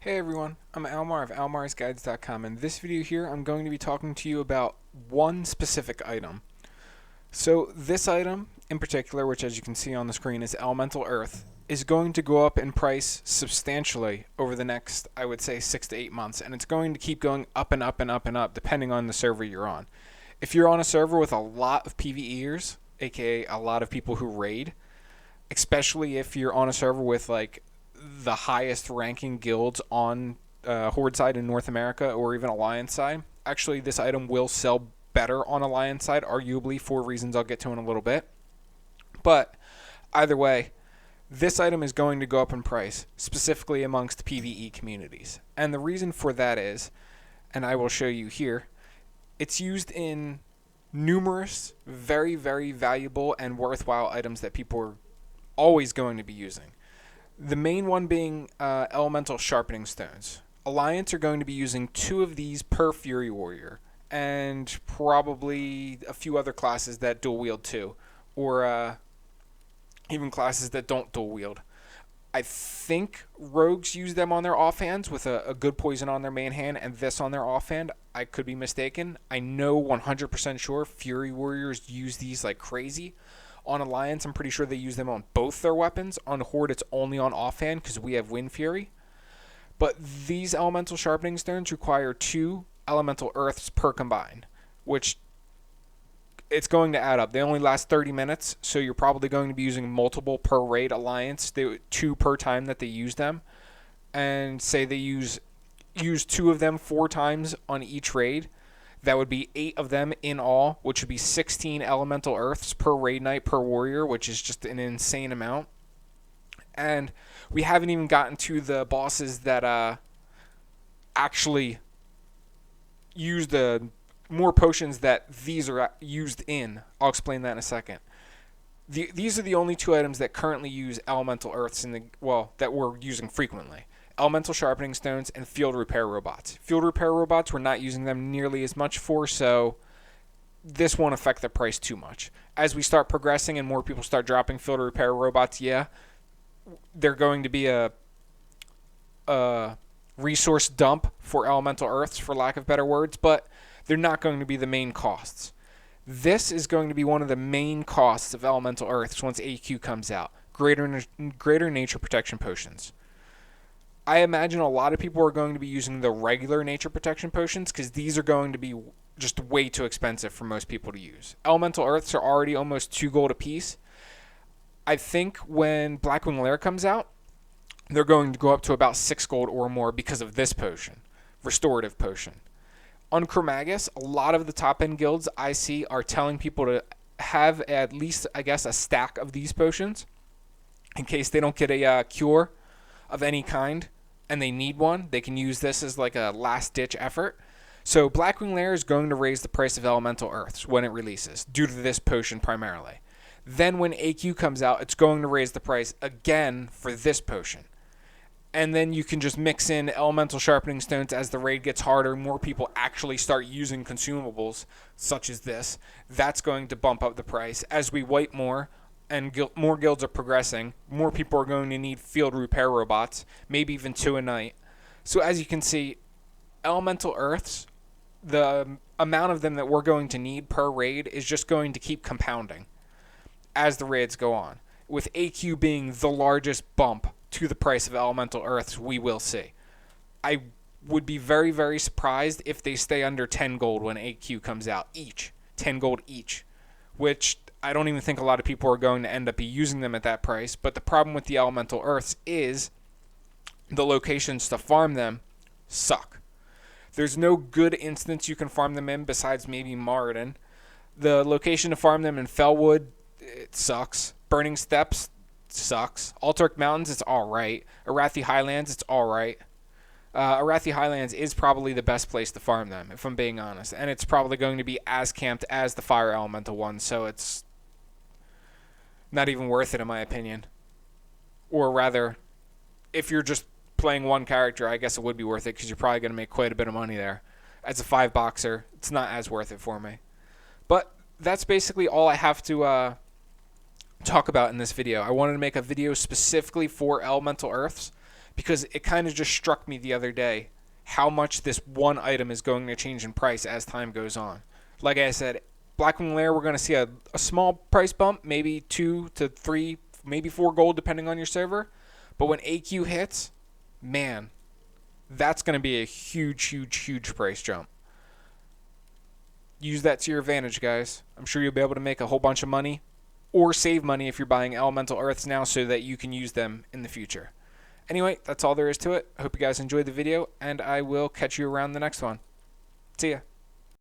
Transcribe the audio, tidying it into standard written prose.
Hey everyone, I'm Almar of almarsguides.com, and in this video here I'm going to be talking to you about one specific item. So this item in particular, which as you can see on the screen is Elemental Earth, is going to go up in price substantially over the next, I would say, 6 to 8 months, and it's going to keep going up and up and up and up depending on the server you're on. If you're on a server with a lot of PvEers, aka a lot of people who raid, especially if you're on a server with like the highest ranking guilds on Horde side in North America or even Alliance side. Actually, this item will sell better on Alliance side, arguably for reasons I'll get to in a little bit. But either way, this item is going to go up in price, specifically amongst PvE communities. And the reason for that is, and I will show you here, it's used in numerous very, very valuable and worthwhile items that people are always going to be using. The main one being elemental sharpening stones. Alliance are going to be using 2 of these per Fury Warrior, and probably a few other classes that dual wield too, or even classes that don't dual wield. I think rogues use them on their offhands with a good poison on their main hand and this on their offhand. I could be mistaken. I know 100% sure Fury Warriors use these like crazy. On Alliance, I'm pretty sure they use them on both their weapons. On Horde, it's only on offhand because we have Wind Fury. But these Elemental Sharpening Stones require 2 Elemental Earths per combine, which it's going to add up. They only last 30 minutes, so you're probably going to be using multiple per raid Alliance, 2 per time that they use them. And say they use 2 of them 4 times on each raid. That would be 8 of them in all, which would be 16 elemental earths per raid night per warrior, which is just an insane amount. And we haven't even gotten to the bosses that actually use the more potions that these are used in. I'll explain that in a second. These are the only 2 items that currently use elemental earths that we're using frequently. Elemental Sharpening Stones, and Field Repair Robots. Field Repair Robots, we're not using them nearly as much for, so this won't affect the price too much. As we start progressing and more people start dropping Field Repair Robots, yeah, they're going to be a resource dump for Elemental Earths, for lack of better words, but they're not going to be the main costs. This is going to be one of the main costs of Elemental Earths once AQ comes out. Greater Nature Protection Potions. I imagine a lot of people are going to be using the regular nature protection potions because these are going to be just way too expensive for most people to use. Elemental Earths are already almost 2 gold a piece. I think when Blackwing Lair comes out, they're going to go up to about 6 gold or more because of this potion, Restorative Potion. On Chromagus, a lot of the top end guilds I see are telling people to have at least, I guess, a stack of these potions in case they don't get a cure of any kind and they need one. They can use this as like a last ditch effort. So Blackwing Lair is going to raise the price of Elemental Earths when it releases, due to this potion primarily. Then when AQ comes out, it's going to raise the price again for this potion. And then you can just mix in Elemental Sharpening Stones as the raid gets harder, more people actually start using consumables such as this. That's going to bump up the price. As we wipe more, and more guilds are progressing, more people are going to need Field Repair Robots, maybe even 2 a night. So as you can see, Elemental Earths, the amount of them that we're going to need per raid is just going to keep compounding as the raids go on, with AQ being the largest bump to the price of Elemental Earths we will see. I would be very, very surprised if they stay under 10 gold when AQ comes out each. 10 gold each, which I don't even think a lot of people are going to end up using them at that price. But the problem with the Elemental Earths is the locations to farm them suck. There's no good instance you can farm them in besides maybe Moradin. The location to farm them in Fellwood, it sucks. Burning Steppes sucks. Altaric Mountains, it's alright. Arathi Highlands, it's alright. Arathi Highlands is probably the best place to farm them, if I'm being honest. And it's probably going to be as camped as the Fire Elemental one, so it's not even worth it in my opinion. Or rather, if you're just playing one character, I guess it would be worth it because you're probably going to make quite a bit of money there. As a 5-boxer, it's not as worth it for me. But that's basically all I have to talk about in this video. I wanted to make a video specifically for Elemental Earths because it kind of just struck me the other day how much this one item is going to change in price as time goes on. Like I said, Blackwing Lair, we're going to see a small price bump, maybe 2 to 3, maybe 4 gold depending on your server. But when AQ hits, man, that's going to be a huge, huge, huge price jump. Use that to your advantage, guys. I'm sure you'll be able to make a whole bunch of money or save money if you're buying elemental earths now so that you can use them in the future. Anyway, that's all there is to it. I hope you guys enjoyed the video, and I will catch you around the next one. See ya.